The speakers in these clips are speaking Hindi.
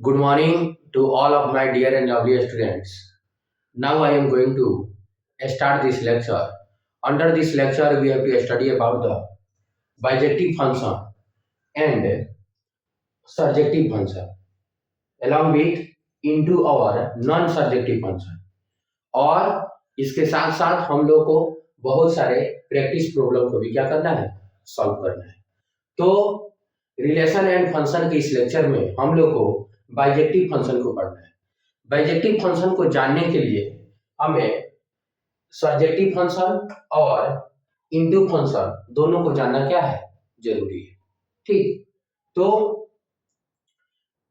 Good morning to all of my dear and lovely students. Now I am going to start this lecture. Under this lecture, we have to study about the bijective function and surjective function along with into our non-surjective function. और इसके साथ साथ हम लोग को बहुत सारे प्रैक्टिस प्रॉब्लम को भी क्या करना है, सॉल्व करना है। तो रिलेशन एंड फंक्शन के इस लेक्चर में हम लोग को बाइजेक्टिव फंक्शन को पढ़ना है। बाइजेक्टिव फंक्शन को जानने के लिए हमें सर्जेक्टिव फंक्शन और इंडू फंक्शन दोनों को जानना क्या है, जरूरी है। ठीक, तो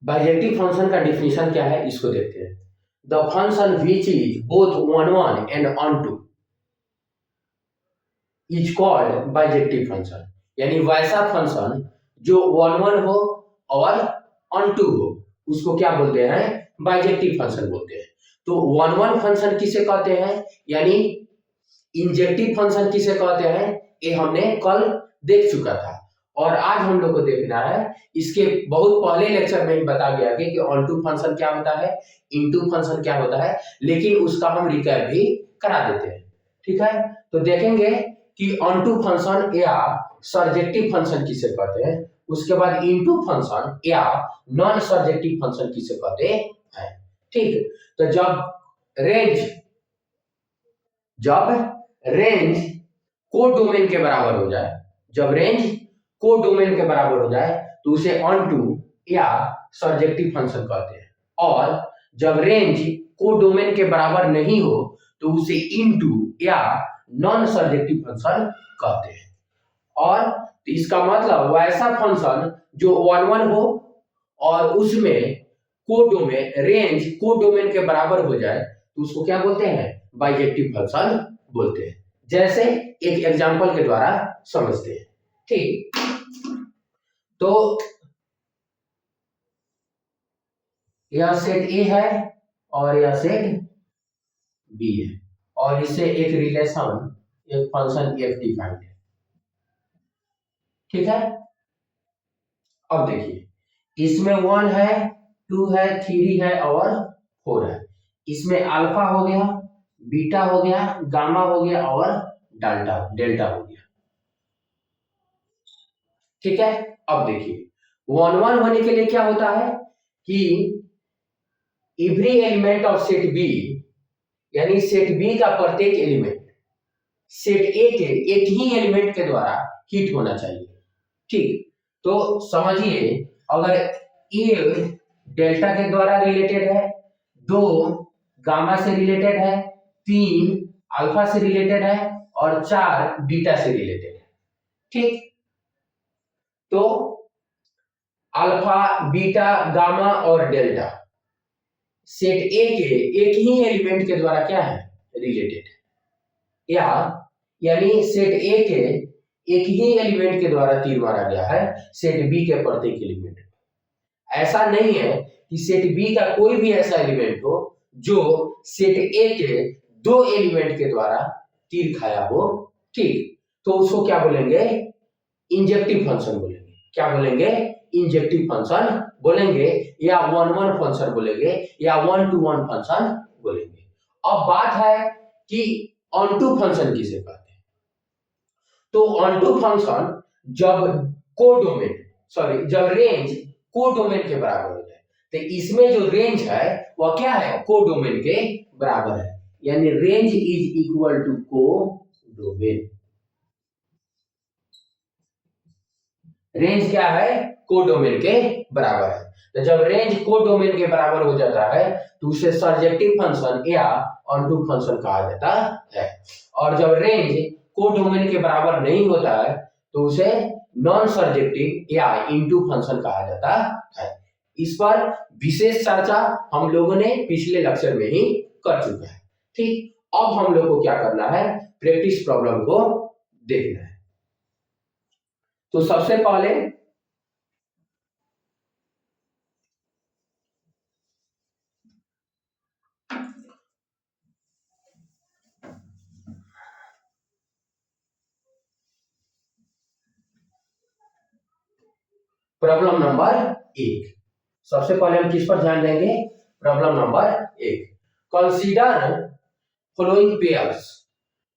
बाइजेक्टिव फंक्शन का डिफिनीशन क्या है, इसको देखते हैं। The function which is both on one and on two is called bijective function. यानी वैसा फंक्शन जो ऑन वन हो और ऑन टू हो, उसको क्या बोलते हैं, बाइजेक्टिव फंक्शन बोलते हैं। तो वन वन फंक्शन किसे कहते हैं, यानी इंजेक्टिव फंक्शन किसे कहते हैं, ये हमने कल देख चुका था। और आज हम लोग को देखना है, इसके बहुत पहले लेक्चर में ही बता गया कि ऑन टू फंक्शन क्या होता है, इनटू फंक्शन क्या होता है, लेकिन उसका हम रिकैप भी करा देते हैं। ठीक है, तो देखेंगे कि ऑन टू फंक्शन या सर्जेक्टिव फंक्शन किसे कहते हैं, उसके बाद इनटू फंक्शन या नॉन सर्जेक्टिव फंक्शन किसे कहते हैं। ठीक, तो जब रेंज को डोमेन के बराबर हो जाए, जब रेंज को डोमेन के बराबर हो जाए तो उसे ऑन टू या सर्जेक्टिव फंक्शन कहते हैं। और जब रेंज को डोमेन के बराबर नहीं हो तो उसे इनटू या नॉन सर्जेक्टिव फंक्शन कहते हैं। और इसका मतलब वैसा फंक्शन जो वन वन हो और उसमें कोडोमेन रेंज कोडोमेन के बराबर हो जाए तो उसको क्या बोलते हैं, बाइजेक्टिव फंक्शन बोलते हैं। जैसे एक एग्जांपल के द्वारा समझते हैं। ठीक, तो यह सेट ए है और यह सेट बी है और इससे एक रिलेशन, एक फंक्शन एफ डिफाइंड है। ठीक है, अब देखिए इसमें 1 है, 2 है, 3 है और 4 है। इसमें अल्फा हो गया, बीटा हो गया, गामा हो गया और डेल्टा हो गया। ठीक है, अब देखिए 1 1 होने के लिए क्या होता है कि every element of set B, यानी सेट बी का प्रत्येक एलिमेंट सेट ए के एक ही एलिमेंट के द्वारा हिट होना चाहिए। ठीक, तो समझिए अगर ए डेल्टा के द्वारा रिलेटेड है, 2 गामा से रिलेटेड है, 3 अल्फा से रिलेटेड है और 4 बीटा से रिलेटेड है। ठीक, तो अल्फा, बीटा, गामा और डेल्टा सेट ए के एक ही एलिमेंट के द्वारा क्या है, रिलेटेड है। या यानी सेट ए के एक ही एलिमेंट के द्वारा तीर मारा गया है सेट बी के प्रत्येक एलिमेंट। ऐसा नहीं है कि सेट बी का कोई भी ऐसा एलिमेंट हो जो सेट ए के 2 एलिमेंट के द्वारा तीर खाया हो। ठीक, तो उसको क्या बोलेंगे, इंजेक्टिव फंक्शन बोलेंगे। क्या बोलेंगे, इंजेक्टिव फंक्शन बोलेंगे या वन वन फंक्शन बोलेंगे या वन टू वन फंक्शन बोलेंगे। अब बात है कि ऑन टू फंक्शन किसे कहते हैं। तो ऑन टू फंक्शन जब कोडोमेन जब रेंज कोडोमेन के बराबर हो जाए, तो इसमें जो रेंज है वह क्या है, कोडोमेन के बराबर है। यानी range is equal to codomain. Range क्या है, कोडोमेन के बराबर है। तो जब रेंज कोडोमेन के बराबर हो जाता है तो उसे सर्जेक्टिव फंक्शन या ऑनटू फंक्शन कहा जाता है। और जब रेंज कोडोमेन के बराबर नहीं होता है तो उसे नॉन सर्जेक्टिव या इनटू फंक्शन कहा जाता है। इस पर विशेष चर्चा हम लोगों ने पिछले लेक्चर में ही कर चुका है। ठीक, अब हम लोग को क्या करना है, प्रैक्टिस प्रॉब्लम को देखना है। तो सबसे पहले प्रॉब्लम नंबर 1, सबसे पहले हम किस पर ध्यान देंगे, problem number 1। Consider following pairs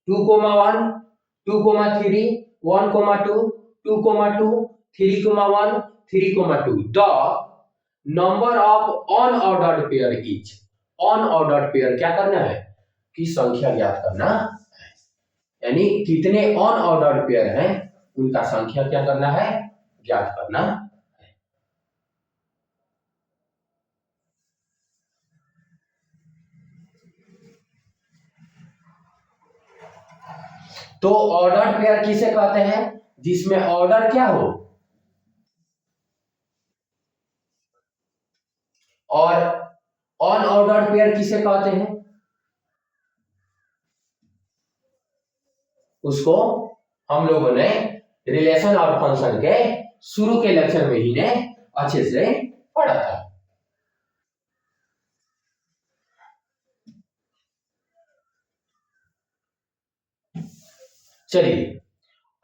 2,1 2,3 1,2 2,2 3,1 3,2 the number of unordered pair is. Unordered pair क्या करना है की संख्या ज्ञात करना है, यानी कितने अनऑर्डर्ड पेयर हैं उनका संख्या क्या करना है, ज्ञात करना है। तो ऑर्डर्ड पेयर किसे कहते हैं, जिसमें ऑर्डर क्या हो, और अनऑर्डर्ड पेयर किसे कहते हैं, उसको हम लोगों ने रिलेशन और फंक्शन के शुरू के लेक्चर में ही ने अच्छे से पढ़ा था। चलिए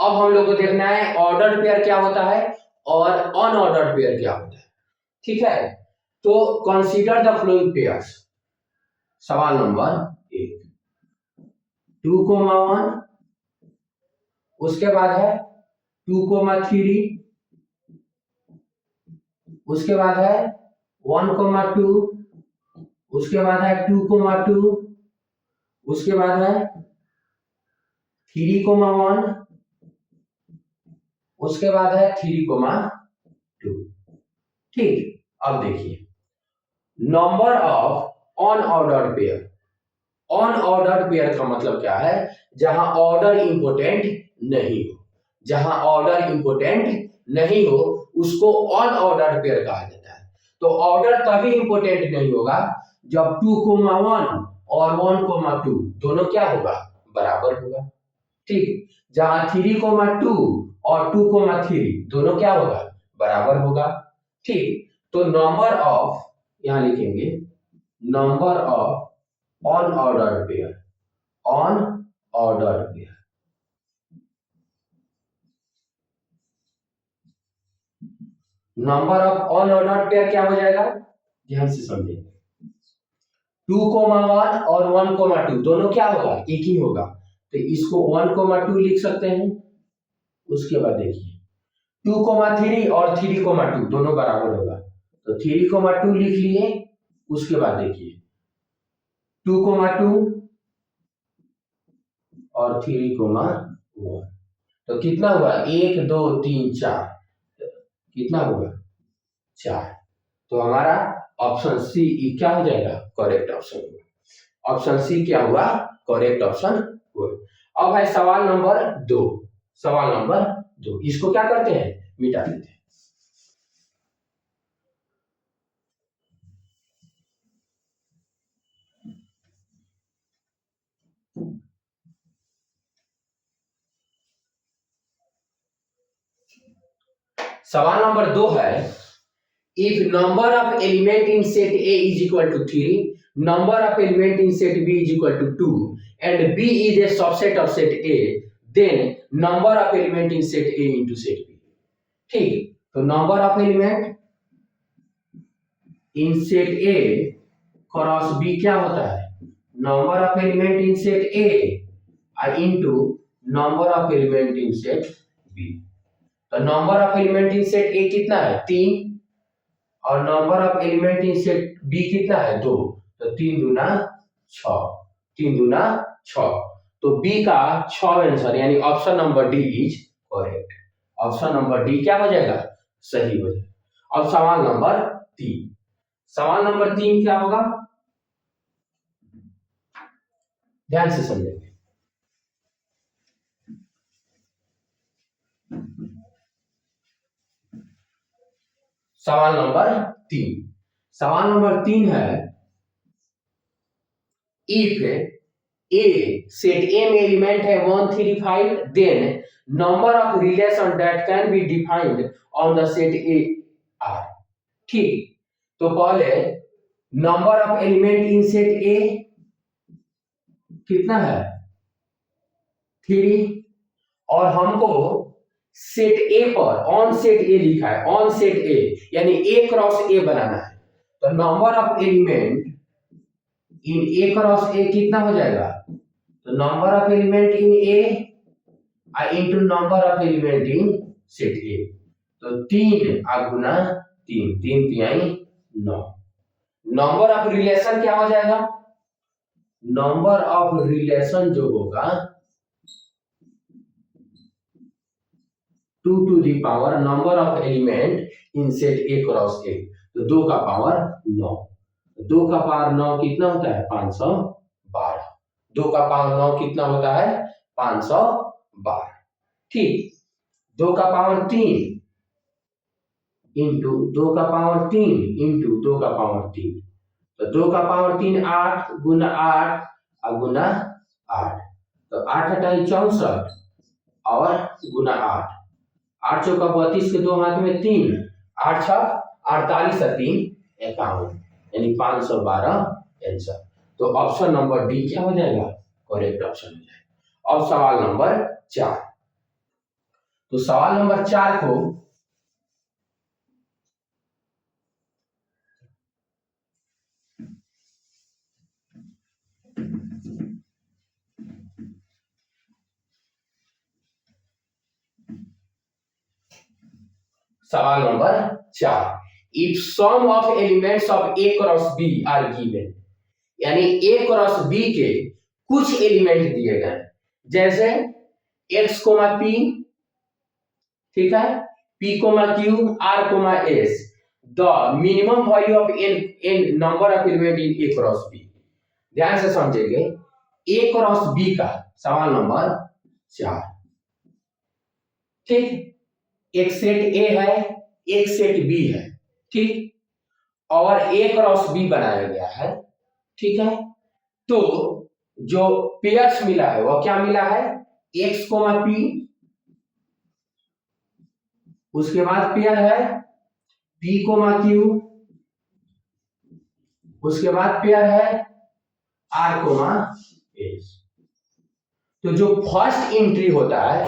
अब हम लोग को देखना है ऑर्डर्ड पेयर क्या होता है और अनऑर्डर्ड पेयर क्या होता है। ठीक है, तो कंसीडर द फ्लोइंग पेयर्स। सवाल नंबर 1 2,1, उसके बाद है 2,3, उसके बाद है 1,2, उसके बाद है 2,2, उसके बाद है 3,1, उसके बाद है 3,2। ठीक, अब देखिए number of unordered pair. Unordered pair का मतलब क्या है, जहां ऑर्डर इंपोर्टेंट नहीं हो, जहां ऑर्डर इंपोर्टेंट नहीं हो उसको अनऑर्डर्ड पेयर कहा जाता है। तो ऑर्डर तभी इंपोर्टेंट नहीं होगा जब 2,1 और 1,2 दोनों क्या होगा, बराबर होगा। ठीक, जहां 3,2 और 2,3 दोनों क्या होगा, बराबर होगा। ठीक, तो नंबर ऑफ, यहां लिखेंगे number of unordered pair, unordered pair, number of unordered pair क्या हो जाएगा, ध्यान से समझिए। 2,1 और 1,2 दोनों क्या होगा, एक ही होगा, तो इसको 1,2 लिख सकते हैं। उसके बाद देखिए 2,3 और 3,2 दोनों बराबर होगा, तो 3,2 लिख लिए। उसके बाद देखिए 2,2 और 3,1, तो कितना हुआ, 1 2 3 4, कितना होगा 4। तो हमारा ऑप्शन सी क्या हो जाएगा, करेक्ट ऑप्शन हुआ। ऑप्शन सी क्या हुआ, करेक्ट ऑप्शन हुआ। अब है सवाल नंबर 2। सवाल नंबर 2, इसको क्या करते हैं, मिटा देते हैं। सवाल नंबर 2 है, if number of element in set A is equal to 3, number of element in set B is equal to 2 and B is a subset of set A, then number of element in set A into set B। ठीक, तो number of element in set A cross B क्या होता है, number of element in set A into number of element in set B। तो number of element in set A कितना है, 3, और number of element in set B कितना है, 2, तो 3 दूना 6, 3 दूना 6, तो बी का 6 आंसर यानी option number D is correct. Option number D क्या हो जाएगा, सही हो जाएगा। अब सवाल नंबर 3, सवाल नंबर 3 क्या होगा, ध्यान से समझेंगे। सवाल नंबर 3, सवाल नंबर 3 है, इफ ए सेट ए में एलिमेंट है 1 3 5, then number of relation that can be defined on the set A R. ठीक, तो पहले number of element in set A कितना है, 3, और हमको सेट ए पर, ऑन सेट ए लिखा है, ऑन सेट ए यानी ए क्रॉस ए बनाना है, तो number of element in A cross ए कितना हो जाएगा, तो number of element in A into number of element in set ए, तो 3 गुना 3, 3 तिहाई 9। नंबर ऑफ रिलेशन क्या हो जाएगा, नंबर ऑफ रिलेशन जो होगा 2 to the power number of element in set A cross A, तो 2 का पावर 9, 2 का पावर 9 कितना होता है 512, 2 का पावर 9 कितना होता है 512। ठीक, 2 का पावर 3 इंटू 2 का पावर 3 इंटू 2 का पावर 3, तो 2 का पावर 3 8 गुना 8 और गुना 8, तो 8 अठाई 64 और गुना 8, 8 चौका 32 के 2 हाथ में 3, 8 छक 48 और 3 51, यानी 512 आंसर। तो ऑप्शन नंबर डी क्या हो जाएगा, करेक्ट ऑप्शन हो जाएगा। अब सवाल नंबर 4, तो सवाल नंबर 4 को सवाल number 4, if some of elements of A cross B are given, यानी ए क्रॉस बी के कुछ एलिमेंट दिए गए, जैसे x पी, ठीक है, p q r s, the minimum value of n number of element in A cross B. ध्यान से समझेंगे, ए क्रॉस बी का सवाल नंबर 4, ठीक, एक सेट ए है, एक सेट बी है, ठीक, और ए क्रॉस बी बनाया गया है, ठीक है, तो जो पेयर्स मिला है वह क्या मिला है, x पी, उसके बाद पेयर है p q, उसके बाद पेयर है r s। तो जो फर्स्ट एंट्री होता है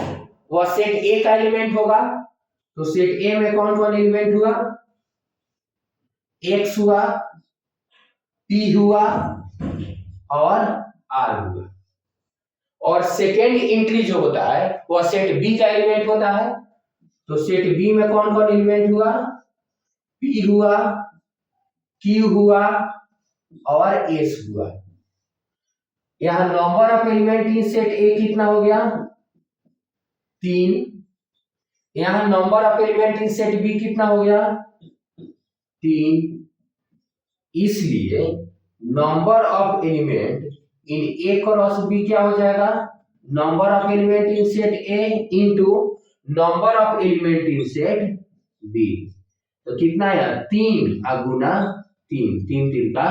वह सेट ए का एलिमेंट होगा, तो सेट ए में कौन कौन एलिमेंट हुआ, x हुआ, p हुआ और r हुआ, और सेकेंड एंट्री जो होता है वह सेट बी का एलिमेंट होता है, तो सेट बी में कौन कौन एलिमेंट हुआ, p हुआ, q हुआ और s हुआ। यहां number of element in set A कितना हो गया 3, यहां number of element in set B कितना हो गया 3, इसलिए number of element in A cross B क्या हो जाएगा, number of element in set A into number of element in set B, तो कितना है 3 गुना 3, 3 3 का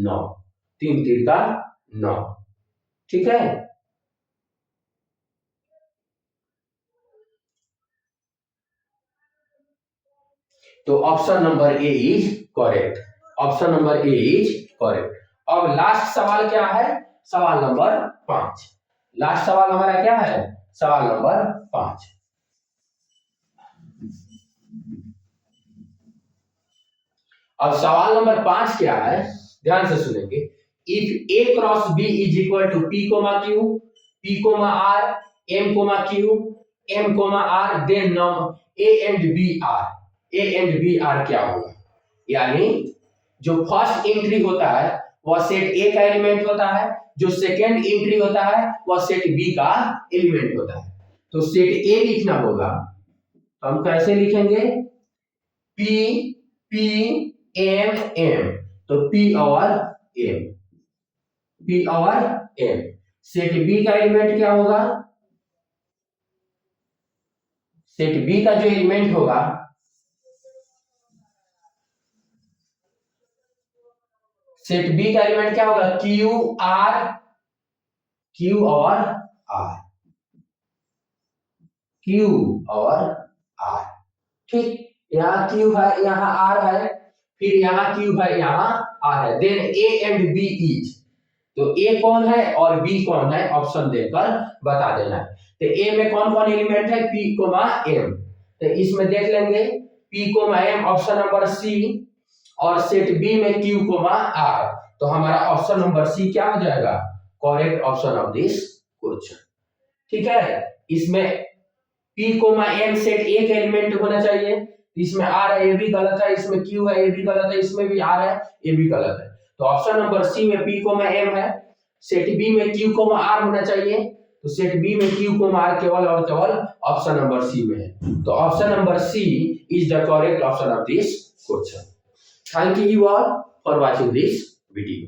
9, 3 3 का 9, ठीक है। तो option number A is correct, option number A is correct. अब लास्ट सवाल क्या है, सवाल नंबर 5, लास्ट सवाल हमारा क्या है, सवाल नंबर 5। अब सवाल नंबर 5 क्या है, ध्यान से सुनेंगे, if A cross B is equal to p q, p r, m q, m r, then number a and b r, a and b r क्या होगा, यानी जो फर्स्ट एंट्री होता है वह सेट ए का एलिमेंट होता है, जो सेकेंड एंट्री होता है वह सेट बी का एलिमेंट होता है, तो सेट ए लिखना होगा, तो हम कैसे लिखेंगे, p p m m, तो p और m, p और m, सेट बी का एलिमेंट क्या होगा, सेट बी का जो एलिमेंट होगा, सेट बी का एलिमेंट क्या होगा, Q और R, Q और R, ठीक, यहाँ Q है, यहाँ R है, फिर यहाँ Q है, यहाँ R है, then A and B is, तो ए कौन है और बी कौन है ऑप्शन देकर बता देना है। तो ए में कौन कौन एलिमेंट है, पी कोमा एम, तो इसमें देख लेंगे P comma M option number C, और सेट बी में क्यू कोमा आर, तो हमारा ऑप्शन नंबर सी क्या हो जाएगा, correct option of this question. ठीक है, इसमें पी कोमा एम सेट एक एलिमेंट होना चाहिए, इसमें आर है ये भी गलत है, इसमें क्यू है ये भी गलत है, इसमें भी आर है ये भी गलत है, तो ऑप्शन नंबर सी में पी कोमा एम है, सेट बी में क्यू कोमा आर होना चाहिए, तो सेट बी में क्यू कोमा आर केवल और केवल ऑप्शन नंबर सी में है, तो option number C is the correct option of this question. Thank you all for watching this video.